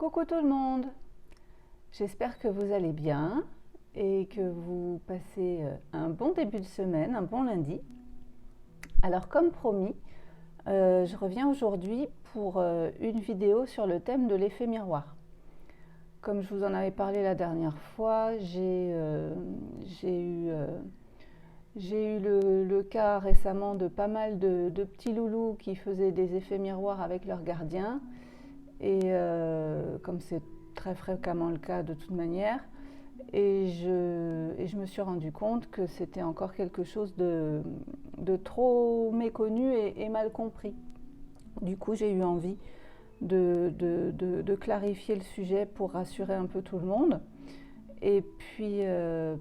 Coucou tout le monde, j'espère que vous allez bien et que vous passez un bon début de semaine, un bon lundi. Alors comme promis, je reviens aujourd'hui pour une vidéo sur le thème de l'effet miroir. Comme je vous en avais parlé la dernière fois, j'ai eu le cas récemment de pas mal de petits loulous qui faisaient des effets miroirs avec leurs gardiens. Et comme c'est très fréquemment le cas de toute manière, et je me suis rendu compte que c'était encore quelque chose de trop méconnu et mal compris. Du coup, j'ai eu envie de clarifier le sujet pour rassurer un peu tout le monde, et puis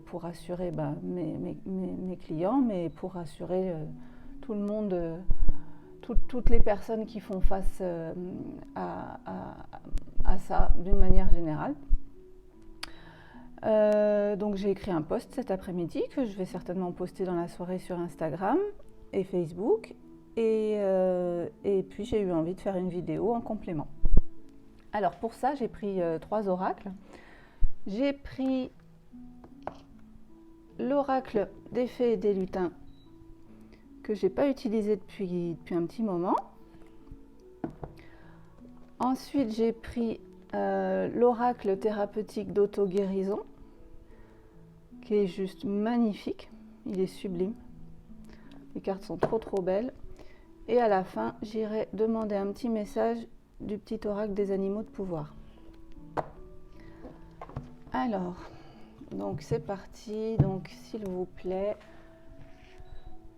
pour rassurer mes clients, mais pour rassurer tout le monde, toutes les personnes qui font face à ça d'une manière générale. Donc j'ai écrit un post cet après-midi que je vais certainement poster dans la soirée sur Instagram et Facebook. Et puis j'ai eu envie de faire une vidéo en complément. Alors pour ça, j'ai pris 3 oracles. J'ai pris l'oracle des fées et des lutins que je n'ai pas utilisé depuis un petit moment. Ensuite, j'ai pris l'oracle thérapeutique d'auto-guérison, qui est juste magnifique. Il est sublime. Les cartes sont trop belles. Et à la fin, j'irai demander un petit message du petit oracle des animaux de pouvoir. Alors, donc c'est parti. Donc, s'il vous plaît,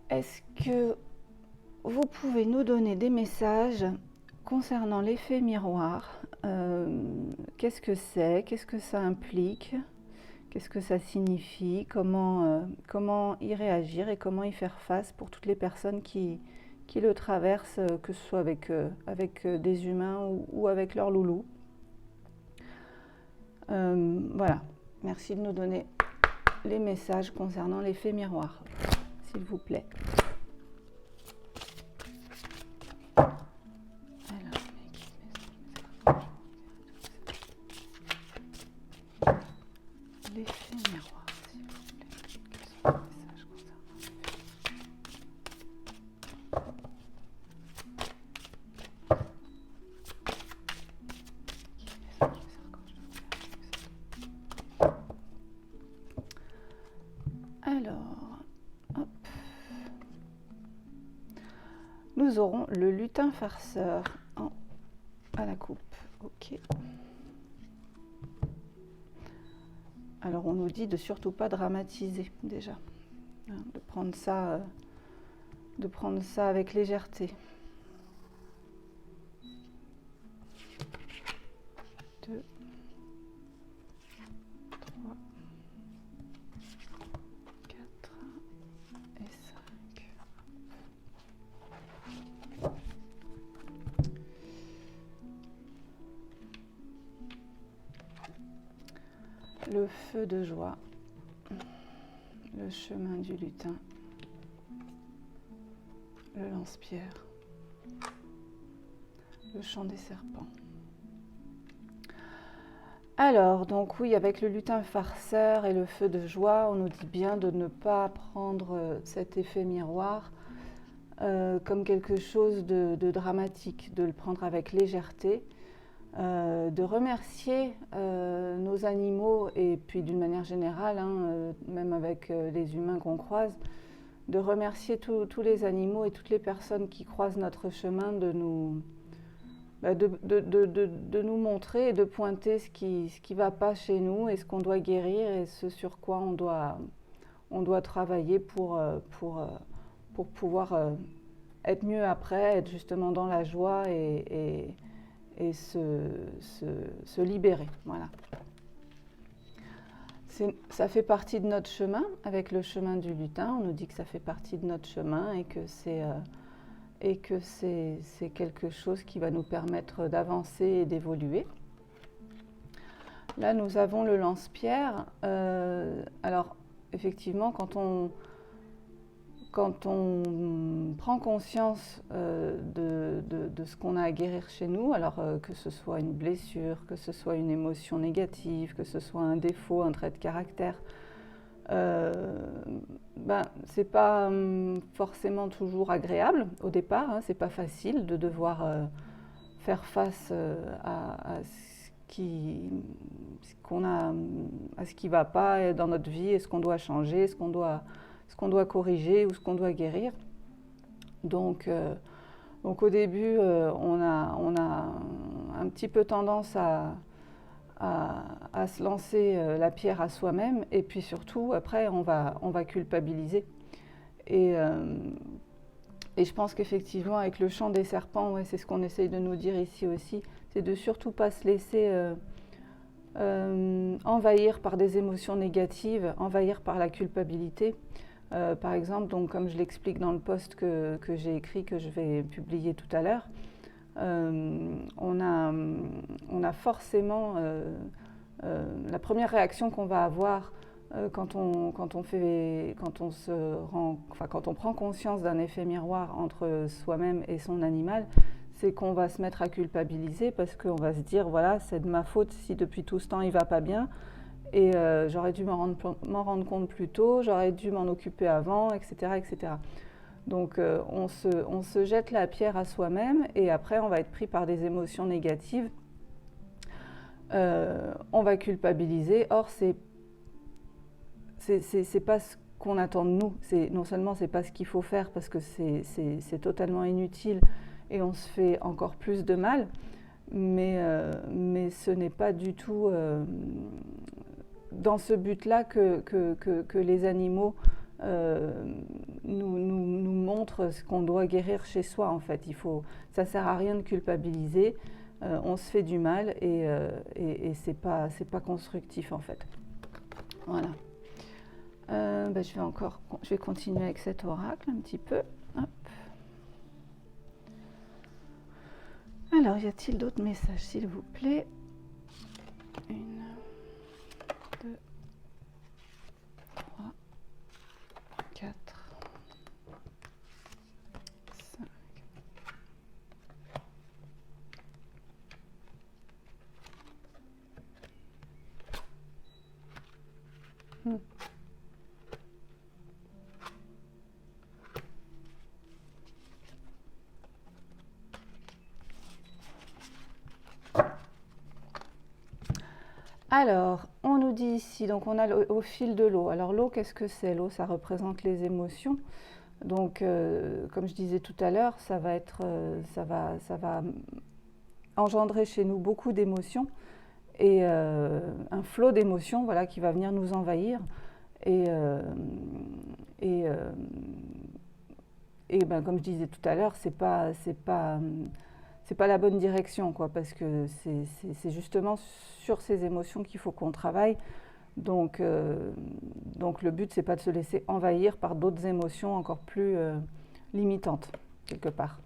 est-ce que vous pouvez nous donner des messages concernant l'effet miroir? Qu'est-ce que c'est? Qu'est-ce que ça implique? Qu'est-ce que ça signifie? Comment y réagir et comment y faire face pour toutes les personnes qui le traversent, que ce soit avec des humains ou avec leurs loulous. Voilà, merci de nous donner les messages concernant l'effet miroir, s'il vous plaît. L'effet miroir, s'il vous plaît. Quels sont les messages concernant? Alors, hop. Nous aurons le lutin farceur à la coupe. Ok. Alors on nous dit de surtout pas dramatiser déjà, de prendre ça avec légèreté. 2, 3, 4 et 5. Le feu de joie, le chemin du lutin, le lance-pierre, le chant des serpents. Alors, donc oui, avec le lutin farceur et le feu de joie, on nous dit bien de ne pas prendre cet effet miroir comme quelque chose de dramatique, de le prendre avec légèreté. De remercier nos animaux et puis d'une manière générale, même avec les humains qu'on croise, de remercier tous les animaux et toutes les personnes qui croisent notre chemin de nous montrer et de pointer ce qui va pas chez nous et ce qu'on doit guérir et ce sur quoi on doit travailler pour pouvoir être mieux après, être justement dans la joie et se libérer. Voilà. Ça fait partie de notre chemin, avec le chemin du lutin. On nous dit que ça fait partie de notre chemin et que c'est quelque chose qui va nous permettre d'avancer et d'évoluer. Là, nous avons le lance-pierre. Alors, effectivement, quand quand on prend conscience de ce qu'on a à guérir chez nous, alors que ce soit une blessure, que ce soit une émotion négative, que ce soit un défaut, un trait de caractère, c'est pas forcément toujours agréable au départ, hein, c'est pas facile de devoir faire face à ce qui va pas dans notre vie et ce qu'on doit changer, ce qu'on doit corriger ou ce qu'on doit guérir. Donc au début, on a un petit peu tendance à se lancer la pierre à soi-même, et puis surtout après on va culpabiliser. Et je pense qu'effectivement avec le chant des serpents, c'est ce qu'on essaye de nous dire ici aussi, c'est de surtout pas se laisser envahir par des émotions négatives, envahir par la culpabilité. Par exemple, donc, comme je l'explique dans le post que j'ai écrit, que je vais publier tout à l'heure, on a forcément la première réaction qu'on va avoir quand on prend conscience d'un effet miroir entre soi-même et son animal, c'est qu'on va se mettre à culpabiliser parce qu'on va se dire voilà, c'est de ma faute si depuis tout ce temps il va pas bien, et j'aurais dû m'en rendre compte plus tôt, j'aurais dû m'en occuper avant, etc., etc. Donc on se jette la pierre à soi-même, et après on va être pris par des émotions négatives. On va culpabiliser. Or c'est pas ce qu'on attend de nous. Non seulement c'est pas ce qu'il faut faire parce que c'est totalement inutile et on se fait encore plus de mal, mais ce n'est pas du tout dans ce but-là que les animaux nous montrent ce qu'on doit guérir chez soi, en fait. Ça sert à rien de culpabiliser, on se fait du mal, et c'est pas constructif, en fait. Voilà. Je vais continuer avec cet oracle un petit peu. Hop. Alors, y a-t-il d'autres messages, s'il vous plaît? 1, 2, 3, 4, 5. Alors, on nous dit ici, donc on a au fil de l'eau. Alors l'eau, qu'est-ce que c'est? L'eau, ça représente les émotions. Donc, comme je disais tout à l'heure, ça va engendrer chez nous beaucoup d'émotions, et un flot d'émotions, voilà, qui va venir nous envahir. Et comme je disais tout à l'heure, c'est pas la bonne direction, quoi, parce que c'est justement sur ces émotions qu'il faut qu'on travaille. Donc le but, c'est pas de se laisser envahir par d'autres émotions encore plus limitantes, quelque part.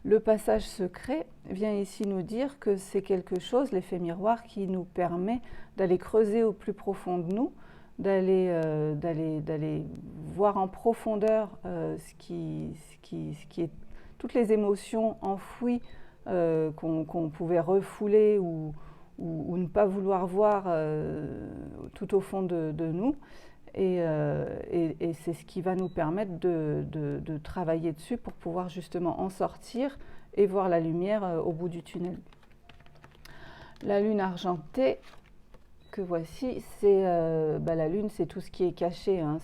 Le passage secret vient ici nous dire que c'est quelque chose, l'effet miroir, qui nous permet d'aller creuser au plus profond de nous, d'aller voir en profondeur ce qui est toutes les émotions enfouies qu'on pouvait refouler ou ne pas vouloir voir tout au fond de nous. Et c'est ce qui va nous permettre de travailler dessus pour pouvoir justement en sortir et voir la lumière au bout du tunnel. La lune argentée que voici, la lune, c'est tout ce qui est caché, hein.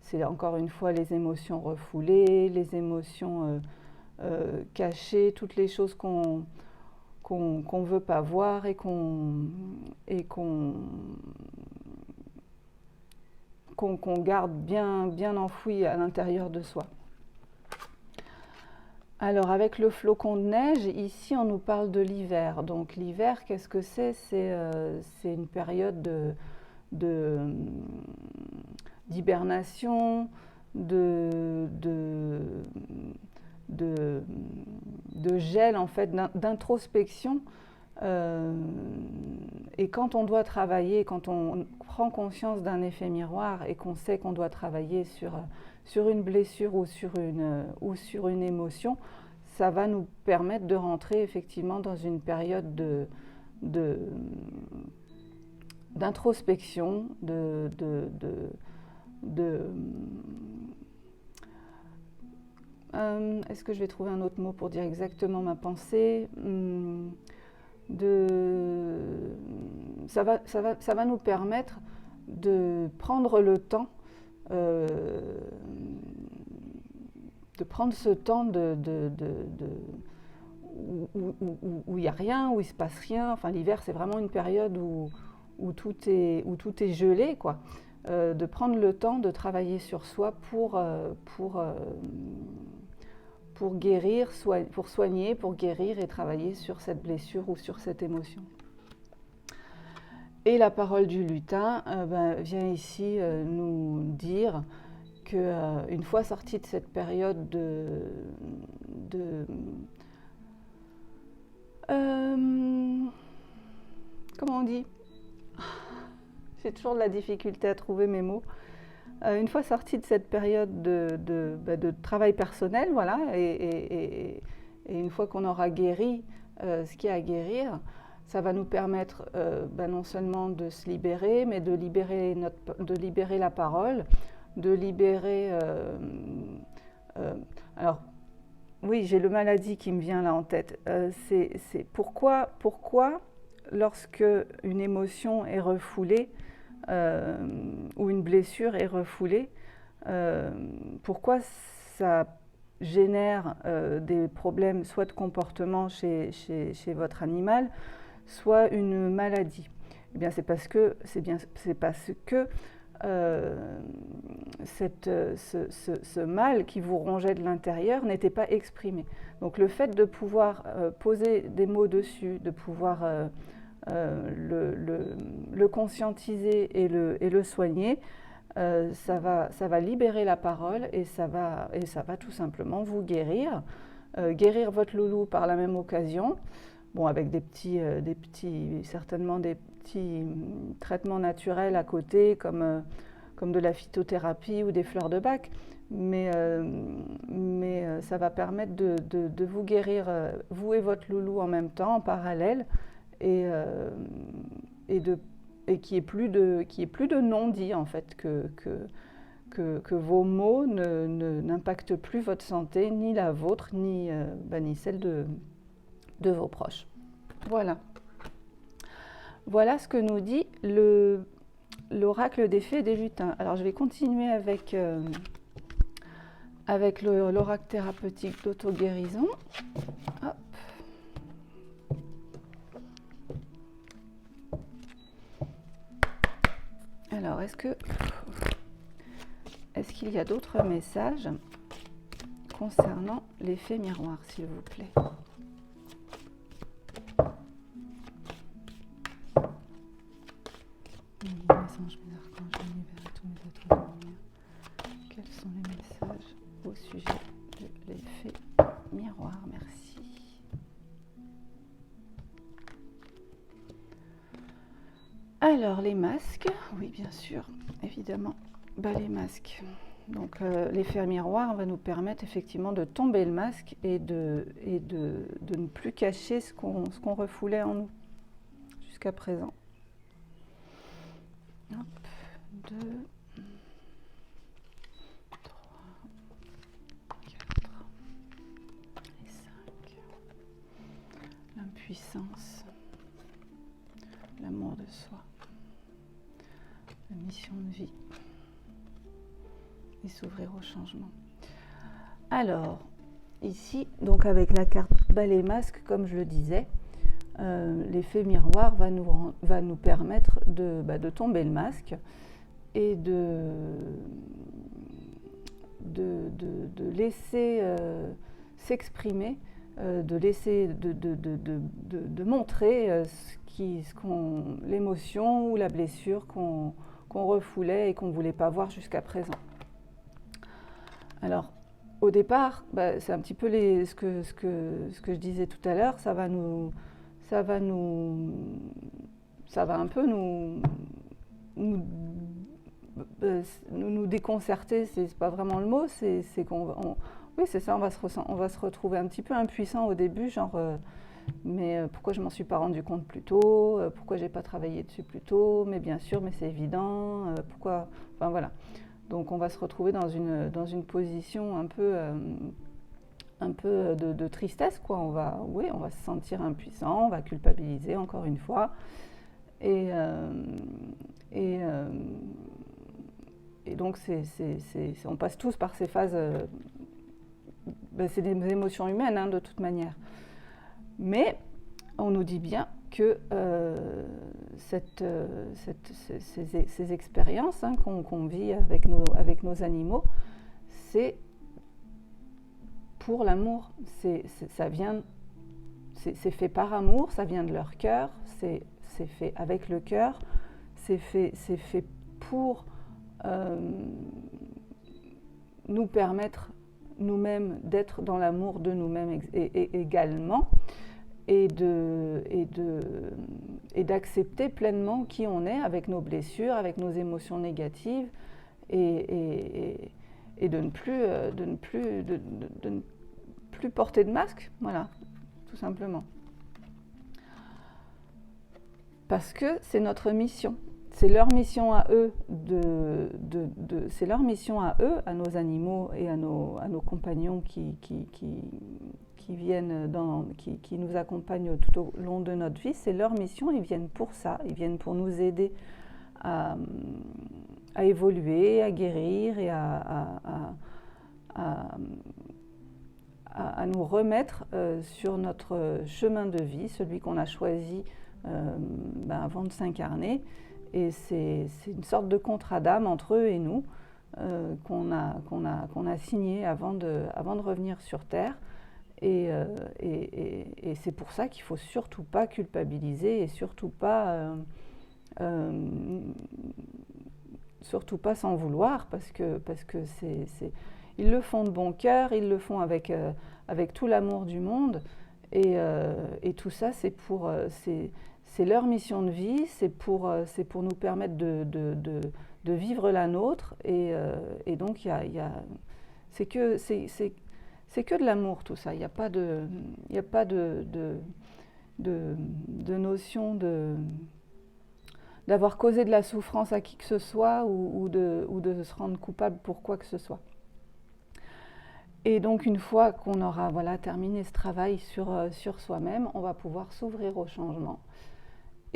C'est encore une fois les émotions refoulées, les émotions cachées, toutes les choses qu'on ne veut pas voir et qu'on garde bien enfoui à l'intérieur de soi. Alors avec le flocon de neige, ici on nous parle de l'hiver. Donc l'hiver, qu'est-ce que c'est? C'est une période d'hibernation, de gel, en fait, d'introspection, Et quand on doit travailler, quand on prend conscience d'un effet miroir et qu'on sait qu'on doit travailler sur une blessure ou sur une émotion, ça va nous permettre de rentrer effectivement dans une période d'introspection, est-ce que je vais trouver un autre mot pour dire exactement ma pensée? Ça va nous permettre de prendre le temps, de prendre ce temps où il n'y a rien, où il ne se passe rien. Enfin, l'hiver, c'est vraiment une période où tout est gelé, quoi. De prendre le temps de travailler sur soi pour guérir, pour soigner, pour guérir et travailler sur cette blessure ou sur cette émotion. Et la parole du lutin vient ici nous dire qu'une fois sorti de cette période comment on dit? J'ai toujours de la difficulté à trouver mes mots. Une fois sorti de cette période de travail personnel, voilà, et une fois qu'on aura guéri ce qu'il y a à guérir, ça va nous permettre non seulement de se libérer, mais de libérer la parole, de libérer... alors, oui, j'ai le maladie qui me vient là en tête. C'est pourquoi, lorsque une émotion est refoulée, ou une blessure est refoulée, pourquoi ça génère des problèmes soit de comportement chez votre animal, soit une maladie. Eh bien, c'est parce que ce mal qui vous rongeait de l'intérieur n'était pas exprimé. Donc le fait de pouvoir poser des mots dessus, de pouvoir le conscientiser et le soigner, ça va libérer la parole et ça va tout simplement vous guérir, guérir votre loulou par la même occasion, bon, avec certainement des petits traitements naturels à côté, comme de la phytothérapie ou des fleurs de bac, mais ça va permettre de vous guérir, vous et votre loulou en même temps, en parallèle, et qu'il n'y ait plus de non-dit, en fait, que vos mots n'impactent plus votre santé, ni la vôtre, ni celle de vos proches. Voilà. Voilà ce que nous dit l'oracle des fées et des lutins. Alors je vais continuer avec l'oracle thérapeutique d'auto-guérison. Hop. Alors, est-ce qu'il y a d'autres messages concernant l'effet miroir, s'il vous plaît? Mes anges, mes archanges, l'univers, tous mes êtres de lumière. Quels sont les messages au sujet de l'effet miroir? Merci. Alors, les masques, oui, bien sûr, évidemment, les masques. Donc, l'effet miroir va nous permettre effectivement de tomber le masque et de ne plus cacher ce qu'on refoulait en nous jusqu'à présent. Hop, 2, 3, 4 et 5. L'impuissance, l'amour de soi, la mission de vie et s'ouvrir au changement. Alors, ici, donc avec la carte balai masque, comme je le disais, l'effet miroir va nous permettre de tomber le masque et de laisser s'exprimer, de montrer l'émotion ou la blessure qu'on refoulait et qu'on ne voulait pas voir jusqu'à présent. Alors, au départ, c'est un petit peu ce que je disais tout à l'heure, ça va nous ça va un peu nous, nous déconcerter, c'est pas vraiment le mot, c'est oui, c'est ça, on va se retrouver un petit peu impuissant au début, genre, mais pourquoi je m'en suis pas rendu compte plus tôt, pourquoi j'ai pas travaillé dessus plus tôt, mais bien sûr, mais c'est évident, pourquoi, enfin voilà. Donc on va se retrouver dans une position un peu de tristesse, quoi. On va se sentir impuissant, on va culpabiliser encore une fois, et donc on passe tous par ces phases. C'est des émotions humaines, hein, de toute manière. Mais on nous dit bien que ces expériences, hein, qu'on vit avec nos animaux, c'est pour l'amour. Ça vient, c'est fait par amour, ça vient de leur cœur, c'est fait avec le cœur, c'est fait pour nous permettre nous-mêmes d'être dans l'amour de nous-mêmes également, et d'accepter pleinement qui on est avec nos blessures, avec nos émotions négatives, et de ne plus porter de masque, voilà, tout simplement. Parce que c'est notre mission. C'est leur mission à eux, c'est leur mission à eux, à nos animaux et à nos compagnons qui viennent qui nous accompagnent tout au long de notre vie. C'est leur mission, ils viennent pour ça, ils viennent pour nous aider à évoluer, à guérir et à nous remettre sur notre chemin de vie, celui qu'on a choisi avant de s'incarner. Et c'est une sorte de contrat d'âme entre eux et nous qu'on a signé avant de revenir sur Terre. Et c'est pour ça qu'il ne faut surtout pas culpabiliser et surtout pas s'en vouloir, parce que ils le font de bon cœur, ils le font avec tout l'amour du monde, et tout ça c'est leur mission de vie, c'est pour nous permettre de vivre la nôtre, et donc c'est que de l'amour, tout ça. Il n'y a pas de notion d'avoir causé de la souffrance à qui que ce soit, ou de se rendre coupable pour quoi que ce soit. Et donc une fois qu'on aura terminé ce travail sur soi-même, on va pouvoir s'ouvrir au changement.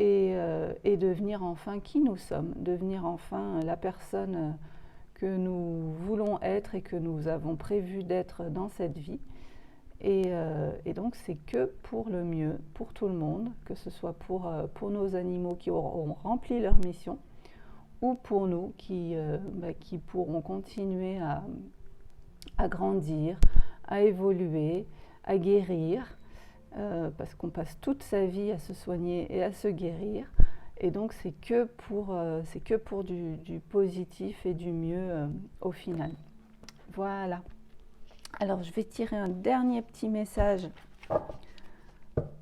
Et devenir enfin qui nous sommes, devenir enfin la personne que nous voulons être et que nous avons prévu d'être dans cette vie. Et donc c'est que pour le mieux, pour tout le monde, que ce soit pour nos animaux qui auront rempli leur mission, ou pour nous qui pourront continuer à grandir, à évoluer, à guérir, parce qu'on passe toute sa vie à se soigner et à se guérir, et donc c'est que pour du positif et du mieux au final. Voilà. Alors je vais tirer un dernier petit message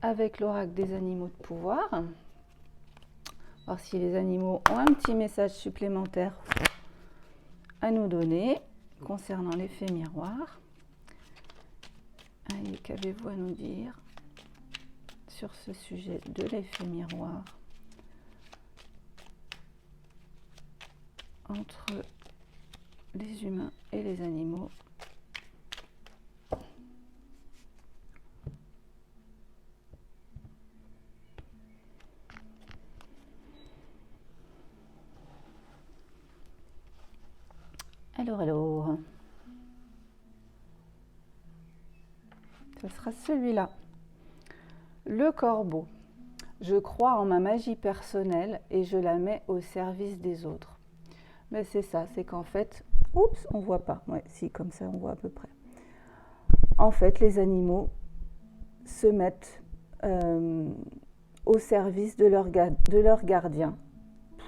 avec l'oracle des animaux de pouvoir, voir si les animaux ont un petit message supplémentaire à nous donner concernant l'effet miroir. Allez, qu'avez-vous à nous dire sur ce sujet de l'effet miroir entre les humains et les animaux? Alors, ce sera celui-là. Le corbeau. Je crois en ma magie personnelle et je la mets au service des autres. Mais c'est ça, c'est qu'en fait, oups, on voit pas. Ouais, si, comme ça, on voit à peu près. En fait, les animaux se mettent au service de leur gardien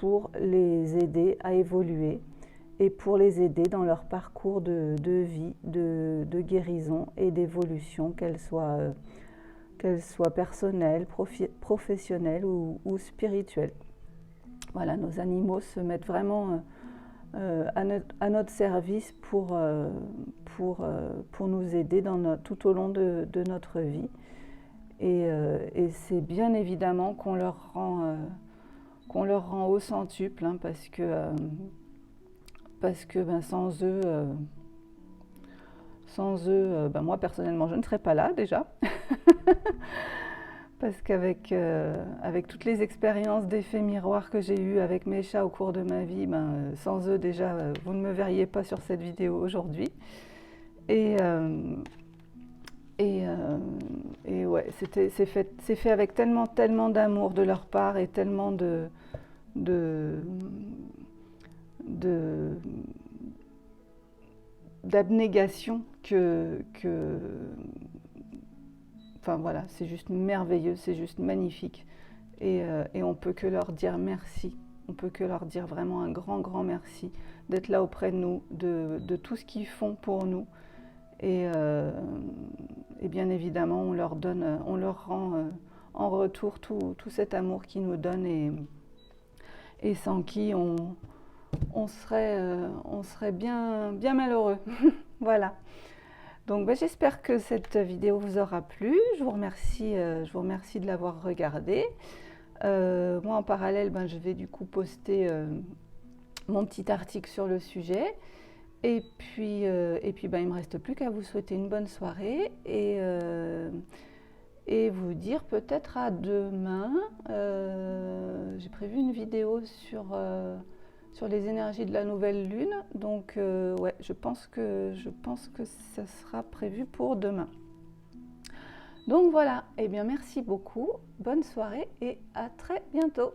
pour les aider à évoluer et pour les aider dans leur parcours de vie, de guérison et d'évolution, qu'elle soit qu'elles soient personnelles, professionnelles ou spirituelles. Voilà, nos animaux se mettent vraiment à notre service pour nous aider tout au long de notre vie. Et c'est bien évidemment qu'on leur rend au centuple, hein, parce que sans eux, moi personnellement je ne serais pas là déjà. Parce qu'avec toutes les expériences d'effets miroirs que j'ai eues avec mes chats au cours de ma vie, sans eux déjà, vous ne me verriez pas sur cette vidéo aujourd'hui. Et ouais, c'est fait avec tellement d'amour de leur part et tellement d'abnégation enfin voilà, c'est juste merveilleux, c'est juste magnifique. Et on peut que leur dire merci. On peut que leur dire vraiment un grand merci d'être là auprès de nous, de tout ce qu'ils font pour nous. Et bien évidemment, on leur rend en retour tout cet amour qu'ils nous donnent et sans qui on serait bien malheureux. Voilà. Donc j'espère que cette vidéo vous aura plu. Je vous remercie de l'avoir regardée. Moi en parallèle, je vais du coup poster mon petit article sur le sujet. Et puis il ne me reste plus qu'à vous souhaiter une bonne soirée et vous dire peut-être à demain. J'ai prévu une vidéo sur les énergies de la nouvelle lune. Donc ouais, je pense que ça sera prévu pour demain. Donc voilà, et bien merci beaucoup, bonne soirée et à très bientôt.